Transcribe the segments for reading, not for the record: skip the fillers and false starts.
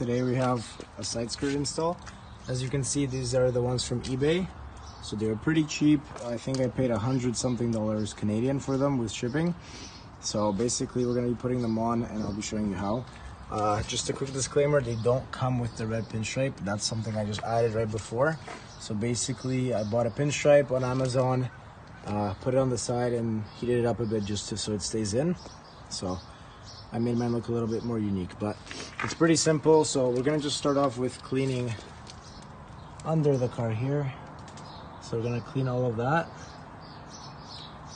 Today we have a side skirt install. As you can see, these are the ones from eBay. So they're pretty cheap. I think I paid $100 something Canadian for them with shipping. So basically we're going to be putting them on and I'll be showing you how. Just a quick disclaimer, they don't come with the red pinstripe. That's something I just added right before. So basically I bought a pinstripe on Amazon, put it on the side and heated it up a bit just so it stays in. So I made mine look a little bit more unique, but it's pretty simple. So we're gonna just start off with cleaning under the car here. So we're gonna clean all of that.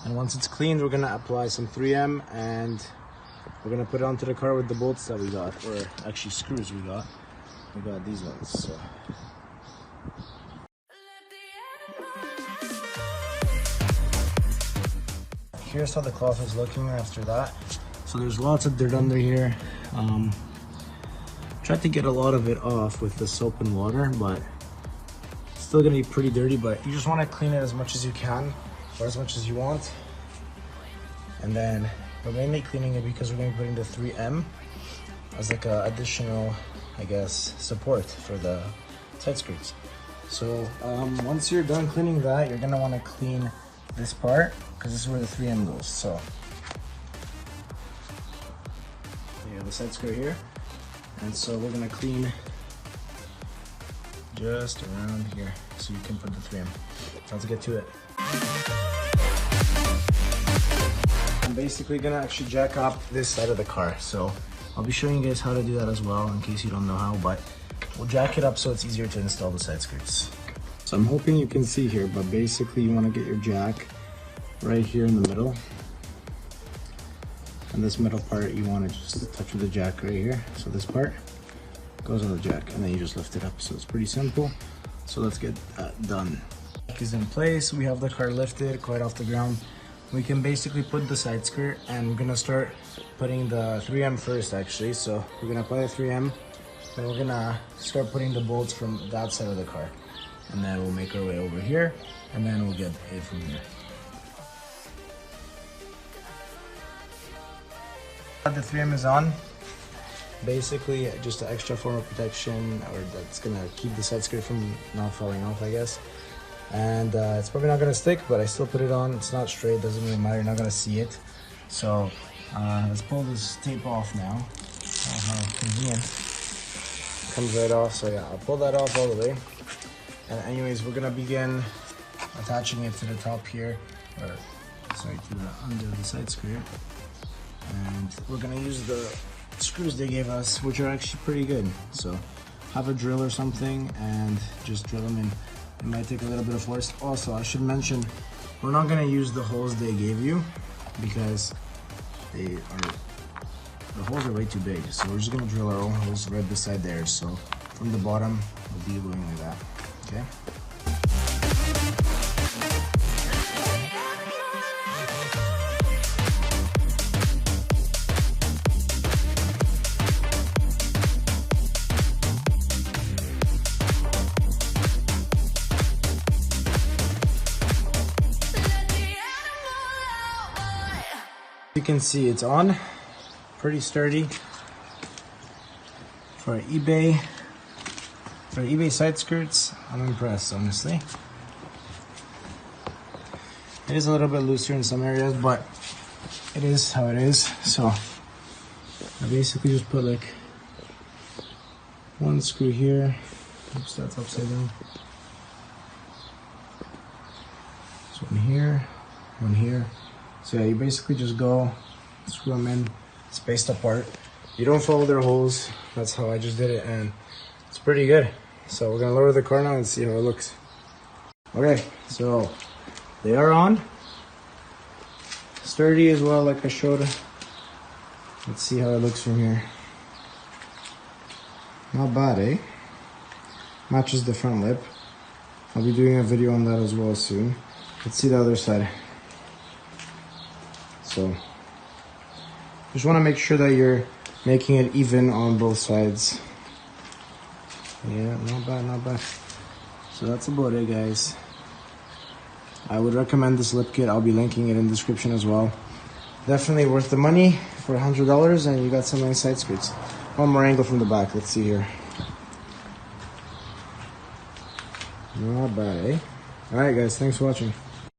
And once it's cleaned, we're gonna apply some 3M and we're gonna put it onto the car with the bolts that we got, or actually screws we got. We got these ones, so. Here's how the cloth is looking after that. So there's lots of dirt under here. Tried to get a lot of it off with the soap and water, but it's still gonna be pretty dirty. But you just want to clean it as much as you can, or as much as you want. And then we're mainly cleaning it because we're going to be putting the 3M as like a additional, I guess, support for the side skirts. So once you're done cleaning that, you're gonna want to clean this part because this is where the 3M goes. So you have the side skirt here, and so we're gonna clean just around here so you can put the 3M. Let's get to it. I'm basically gonna actually jack up this side of the car, so I'll be showing you guys how to do that as well in case you don't know how, but we'll jack it up so it's easier to install the side skirts. So I'm hoping you can see here, but basically you want to get your jack right here in the middle. And this middle part you want to just touch with the jack right here. So this part goes on the jack and then you just lift it up. So it's pretty simple. So let's get that done. Jack is in place. We have the car lifted quite off the ground. We can basically put the side skirt and we're going to start putting the 3M first actually. So we're going to apply the 3M. Then we're going to start putting the bolts from that side of the car. And then we'll make our way over here and then we'll get it from here. The 3M is on. Basically just an extra form of protection, or that's gonna keep the side skirt from not falling off, I guess. And it's probably not gonna stick, but I still put it on. It's not straight, doesn't really matter, you're not gonna see it. So let's pull this tape off now. Oh, how convenient. Comes right off, so yeah, I'll pull that off all the way. And anyways, we're gonna begin attaching it to the top here, or sorry, to the under the side skirt. And we're gonna use the screws they gave us, which are actually pretty good. So have a drill or something and just drill them in. It might take a little bit of force. Also, I should mention, we're not gonna use the holes they gave you because the holes are way too big. So we're just gonna drill our own holes right beside theirs. So from the bottom, we'll be going like that, okay? You can see it's on, pretty sturdy. For eBay side skirts, I'm impressed, honestly. It is a little bit looser in some areas, but it is how it is. So I basically just put like one screw here. Oops, that's upside down. So one here, one here. So yeah, you basically just go, screw them in, spaced apart. You don't follow their holes. That's how I just did it, and it's pretty good. So we're gonna lower the car now and see how it looks. Okay, so they are on. Sturdy as well, like I showed. Let's see how it looks from here. Not bad, eh? Matches the front lip. I'll be doing a video on that as well soon. Let's see the other side. So just want to make sure that you're making it even on both sides. Yeah, not bad, not bad. So that's about it, guys. I would recommend this lip kit. I'll be linking it in the description as well. Definitely worth the money for $100, and you got some nice side skirts. One more angle from the back. Let's see here. Not bad, eh? Alright guys, thanks for watching.